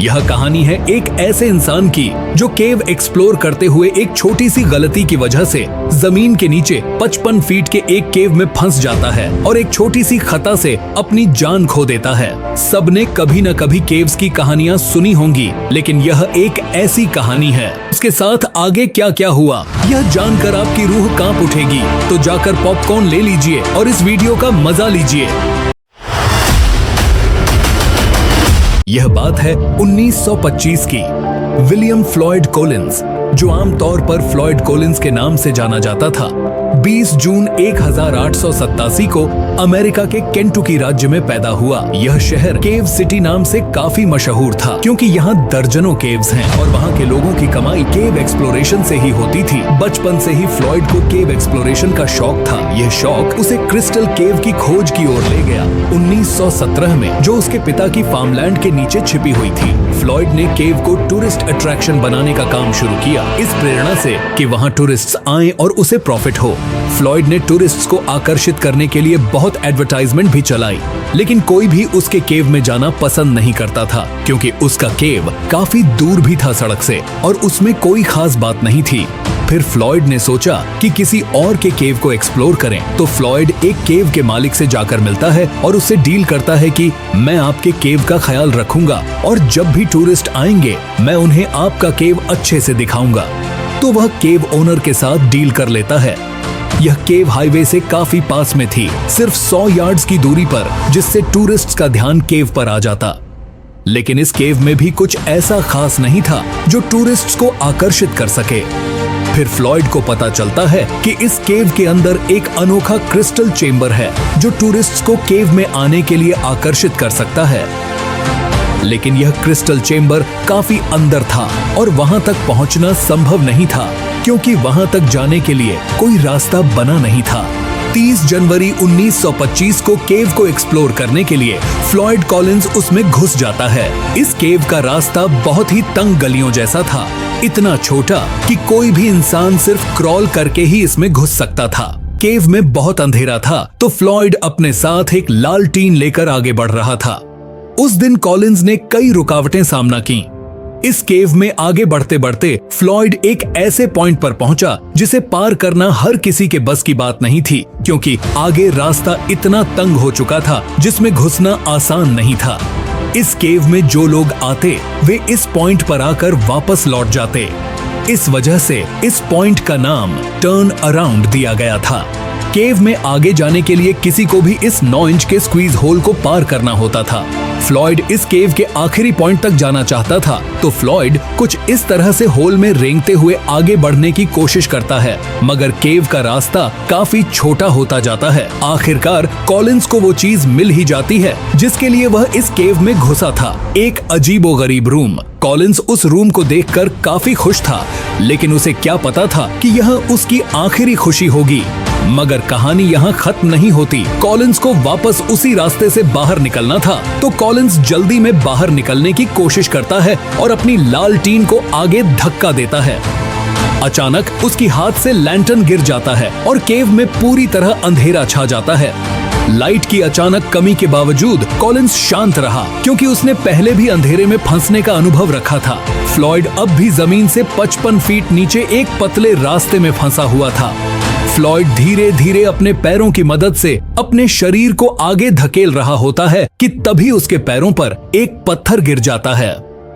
यह कहानी है एक ऐसे इंसान की जो केव एक्सप्लोर करते हुए एक छोटी सी गलती की वजह से जमीन के नीचे 55 फीट के एक केव में फंस जाता है और एक छोटी सी खता से अपनी जान खो देता है। सबने कभी न कभी केव्स की कहानियां सुनी होंगी, लेकिन यह एक ऐसी कहानी है। उसके साथ आगे क्या क्या हुआ यह जानकर आपकी रूह कांप उठेगी। तो जाकर पॉपकॉर्न ले लीजिए और इस वीडियो का मजा लीजिए। यह बात है 1925 की। विलियम फ्लॉयड कॉलिंस, जो आमतौर पर फ्लॉयड कॉलिंस के नाम से जाना जाता था, 20 जून 1887 को अमेरिका के केंटुकी राज्य में पैदा हुआ। यह शहर केव सिटी नाम से काफी मशहूर था क्योंकि यहाँ दर्जनों केव्स हैं और वहाँ के लोगों की कमाई केव एक्सप्लोरेशन से ही होती थी। बचपन से ही फ्लॉयड को केव एक्सप्लोरेशन का शौक था। यह शौक उसे क्रिस्टल केव की खोज की ओर ले गया। 1917 में जो उसके पिता की फार्मलैंड के नीचे छिपी हुई थी, फ्लॉयड ने केव को टूरिस्ट अट्रैक्शन बनाने का काम शुरू किया, इस प्रेरणा से कि वहाँ टूरिस्ट्स आए और उसे प्रॉफिट हो। फ्लॉयड ने टूरिस्ट्स को आकर्षित करने के लिए बहुत एडवर्टाइजमेंट भी चलाई, लेकिन कोई भी उसके केव में जाना पसंद नहीं करता था क्योंकि उसका केव काफी दूर भी था सड़क से और उसमें कोई खास बात नहीं थी। फिर फ्लॉयड ने सोचा कि किसी और के केव को एक्सप्लोर करें, तो फ्लॉयड एक केव के मालिक से जाकर मिलता है और उससे डील करता है कि मैं आपके केव का ख्याल रखूंगा और जब भी टूरिस्ट आएंगे मैं उन्हें आपका केव अच्छे से दिखाऊंगा। तो वह केव ओनर के साथ डील कर लेता है। यह केव हाईवे से काफी पास में थी, सिर्फ 100 यार्ड्स की दूरी पर, जिससे टूरिस्ट्स का ध्यान केव पर आ जाता। लेकिन इस केव में भी कुछ ऐसा खास नहीं था जो टूरिस्ट्स को आकर्षित कर सके। फिर फ्लॉयड को पता चलता है कि इस केव के अंदर एक अनोखा क्रिस्टल चेंबर है जो टूरिस्ट्स को केव में आने के लिए आकर्षित कर सकता है। लेकिन यह क्रिस्टल चेंबर काफी अंदर था और वहां तक पहुंचना संभव नहीं था क्योंकि वहां तक जाने के लिए कोई रास्ता बना नहीं था। 30 जनवरी 1925 को केव को एक्सप्लोर करने के लिए फ्लॉयड कॉलिंस उसमें घुस जाता है। इस केव का रास्ता बहुत ही तंग गलियों जैसा था, इतना छोटा कि कोई भी इंसान सिर्फ क्रॉल करके ही इसमें घुस सकता था। केव में बहुत अंधेरा था, तो फ्लॉयड अपने साथ एक लालटीन लेकर आगे बढ़ रहा था। उस दिन कॉलिंस ने कई रुकावटें सामना की। इस केव में आगे बढ़ते बढ़ते फ्लॉयड एक ऐसे पॉइंट पर पहुंचा जिसे पार करना हर किसी के बस की बात नहीं थी क्योंकि आगे रास्ता इतना तंग हो चुका था जिसमें घुसना आसान नहीं था। इस केव में जो लोग आते वे इस पॉइंट पर आकर वापस लौट जाते। इस वजह से इस पॉइंट का नाम टर्न अराउंड दिया गया था। केव में आगे जाने के लिए किसी को भी इस 9 इंच के स्क्वीज होल को पार करना होता था। फ्लॉयड इस केव के आखिरी पॉइंट तक जाना चाहता था, तो फ्लॉयड कुछ इस तरह से होल में रेंगते हुए आगे बढ़ने की कोशिश करता है, मगर केव का रास्ता काफी छोटा होता जाता है। आखिरकार कॉलिंस को वो चीज मिल ही जाती है जिसके लिए वह इस केव में घुसा था, एक अजीबोगरीब रूम। कॉलिंस उस रूम को देखकर काफी खुश था, लेकिन उसे क्या पता था कि यह उसकी आखिरी खुशी होगी। मगर कहानी यहाँ खत्म नहीं होती। कॉलिंस को वापस उसी रास्ते से बाहर निकलना था, तो कॉलिंस जल्दी में बाहर निकलने की कोशिश करता है और अपनी लालटीन को आगे धक्का देता है। अचानक उसकी हाथ से लैंटर्न गिर जाता है और केव में पूरी तरह अंधेरा छा जाता है। लाइट की अचानक कमी के बावजूद कॉलिंस शांत रहा क्योंकि उसने पहले भी अंधेरे में फंसने का अनुभव रखा था। फ्लॉयड अब भी जमीन से 55 फीट नीचे एक पतले रास्ते में फंसा हुआ था। फ्लॉयड धीरे धीरे अपने पैरों की मदद से अपने शरीर को आगे धकेल रहा होता है कि तभी उसके पैरों पर एक पत्थर गिर जाता है।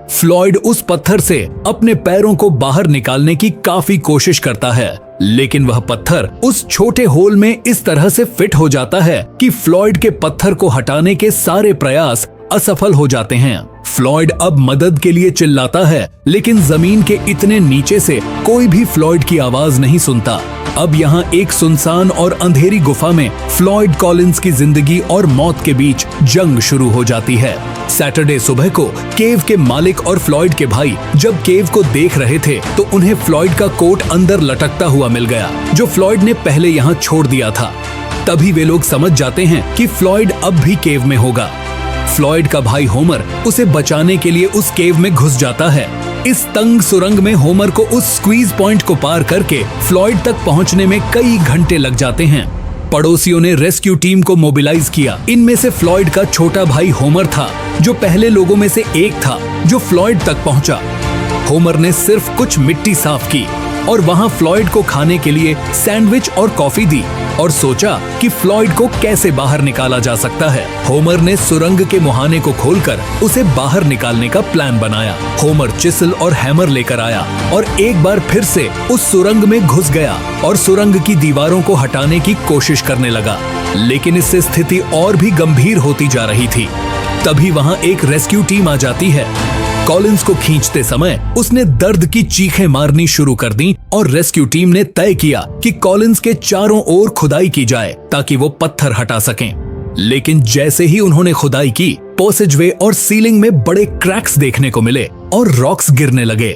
फ्लॉयड उस पत्थर से अपने पैरों को बाहर निकालने की काफी कोशिश करता है, लेकिन वह पत्थर उस छोटे होल में इस तरह से फिट हो जाता है कि फ्लॉयड के पत्थर को हटाने के सारे प्रयास असफल हो जाते हैं। फ्लॉयड अब मदद के लिए चिल्लाता है, लेकिन जमीन के इतने नीचे से कोई भी फ्लॉयड की आवाज नहीं सुनता। अब यहाँ एक सुनसान और अंधेरी गुफा में फ्लॉयड कॉलिंस की जिंदगी और मौत के बीच जंग शुरू हो जाती है। सैटरडे सुबह को केव के मालिक और फ्लॉयड के भाई जब केव को देख रहे थे तो उन्हें फ्लॉयड का कोट अंदर लटकता हुआ मिल गया, जो फ्लॉयड ने पहले यहाँ छोड़ दिया था। तभी वे लोग समझ जाते हैं कि फ्लॉयड अब भी केव में होगा। फ्लॉयड का भाई होमर उसे बचाने के लिए उस केव में घुस जाता है। इस तंग सुरंग में होमर को उस स्क्वीज पॉइंट को पार करके फ्लॉयड तक पहुंचने में कई घंटे लग जाते हैं। पड़ोसियों ने रेस्क्यू टीम को मोबिलाइज किया। इनमें से फ्लॉयड का छोटा भाई होमर था, जो पहले लोगों में से एक था जो फ्लॉयड तक पहुंचा। होमर ने सिर्फ कुछ मिट्टी साफ की और वहां फ्लॉयड को खाने के लिए सैंडविच और कॉफी दी और सोचा कि फ्लॉयड को कैसे बाहर निकाला जा सकता है। होमर ने सुरंग के मुहाने को खोलकर उसे बाहर निकालने का प्लान बनाया। होमर चिसल और हैमर लेकर आया और एक बार फिर से उस सुरंग में घुस गया और सुरंग की दीवारों को हटाने की कोशिश करने लगा, लेकिन इससे स्थिति और भी गंभीर होती जा रही थी। तभी वहां एक रेस्क्यू टीम आ जाती है। कॉलिंस को खींचते समय उसने दर्द की चीखें मारनी शुरू कर दी और रेस्क्यू टीम ने तय किया कि कॉलिंस के चारों ओर खुदाई की जाए ताकि वो पत्थर हटा सकें। लेकिन जैसे ही उन्होंने खुदाई की, पैसेजवे और सीलिंग में बड़े क्रैक्स देखने को मिले और रॉक्स गिरने लगे।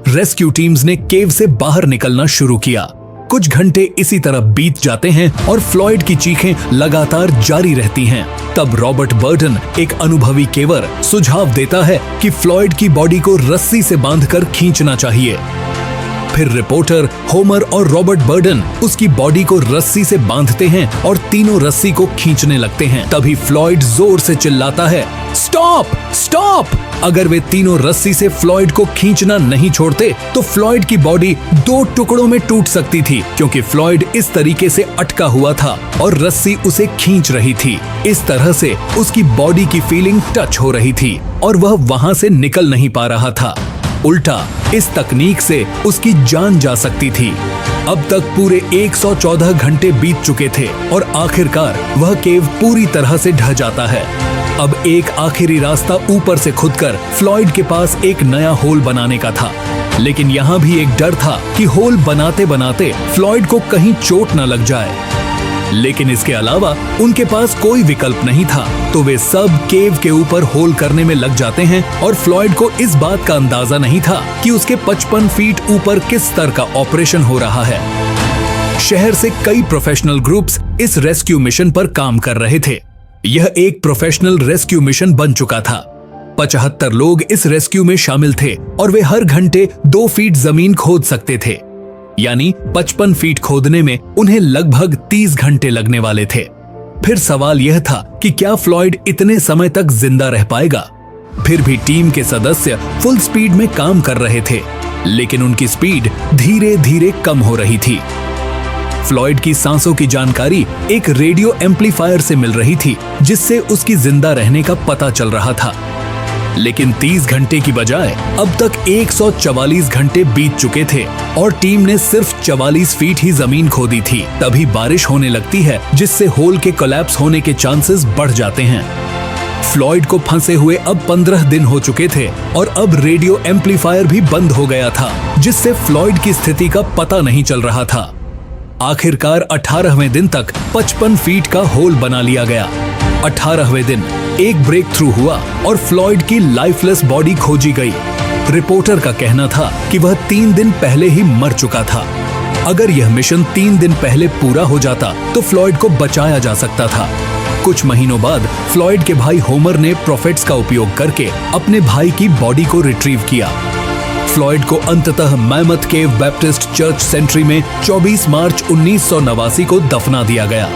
रेस्क्यू टीम्स ने केव से बाहर निकलना शुरू किया। कुछ घंटे इसी तरह बीत जाते हैं और फ्लॉयड की चीखें लगातार जारी रहती हैं। तब रॉबर्ट बर्टन, एक अनुभवी केवर, सुझाव देता है कि फ्लॉयड की बॉडी को रस्सी से बांधकर खींचना चाहिए। फिर रिपोर्टर, होमर और रॉबर्ट बर्टन उसकी बॉडी को रस्सी से बांधते हैं और तीनों रस्सी को खींचने लगते हैं। तभी फ्लॉयड जोर से चिल्लाता है, स्टॉप स्टॉप! अगर वे तीनों रस्सी से फ्लॉयड को खींचना नहीं छोड़ते तो फ्लॉयड की बॉडी 2 टुकड़ों में टूट सकती थी, क्योंकि फ्लॉयड इस तरीके से अटका हुआ था और रस्सी उसे खींच रही थी। इस तरह से उसकी बॉडी की फीलिंग टच हो रही थी और वह वहां से निकल नहीं पा रहा था। उल्टा इस तकनीक से उसकी जान जा सकती थी। अब तक पूरे 114 घंटे बीत चुके थे और आखिरकार वह केव पूरी तरह से ढह जाता है। अब एक आखिरी रास्ता ऊपर से खुदकर फ्लॉयड के पास एक नया होल बनाने का था, लेकिन यहाँ भी एक डर था कि होल बनाते बनाते फ्लॉयड को कहीं चोट न लग जाए। लेकिन इसके अलावा उनके पास कोई विकल्प नहीं था, तो वे सब केव के ऊपर होल करने में लग जाते हैं और फ्लॉयड को इस बात का अंदाजा नहीं था कि उसके 55 फीट ऊपर किस स्तर का ऑपरेशन हो रहा है। शहर से कई प्रोफेशनल ग्रुप्स इस रेस्क्यू मिशन पर काम कर रहे थे। यह एक प्रोफेशनल रेस्क्यू मिशन बन चुका था। 75 लोग इस रेस्क्यू में शामिल थे और वे हर घंटे 2 फीट जमीन खोद सकते थे, यानी 55 फीट खोदने में उन्हें लगभग 30 घंटे लगने वाले थे। फिर सवाल यह था कि क्या फ्लॉयड इतने समय तक जिंदा रह पाएगा। फिर भी टीम के सदस्य फुल स्पीड में काम कर रहे थे, लेकिन उनकी स्पीड धीरे धीरे कम हो रही थी। फ्लॉयड की सांसों की जानकारी एक रेडियो एम्पलीफायर से मिल रही थी, जिससे उसकी जिंदा रहने का पता चल रहा था। लेकिन 30 घंटे की बजाय अब तक 144 घंटे बीत चुके थे और टीम ने सिर्फ 44 फीट ही जमीन खोदी थी। तभी बारिश होने लगती है, जिससे होल के कोलैप्स होने के चांसेस बढ़ जाते हैं। फ्लॉयड को फंसे हुए अब 15 दिन हो चुके थे और अब रेडियो एम्पलीफायर भी बंद हो गया था, जिससे फ्लॉयड की स्थिति का पता नहीं चल रहा था। आखिरकार 18वें दिन तक 55 फीट का होल बना लिया गया। 18वें दिन एक ब्रेक थ्रू हुआ और फ्लॉयड की लाइफलेस बॉडी खोजी गई। रिपोर्टर का कहना था कि वह 3 दिन पहले ही मर चुका था। अगर यह मिशन 3 दिन पहले पूरा हो जाता तो फ्लॉयड को बचाया जा सकता था। कुछ महीनों बाद फ्लॉयड के भाई होमर ने प्रोफेट्स का उपयोग करके अपने भाई की बॉडी को रिट्रीव किया। फ्लॉयड को अंततः मैमथ केव बैप्टिस्ट चर्च सेंट्री में 24 मार्च 1989 को दफना दिया गया।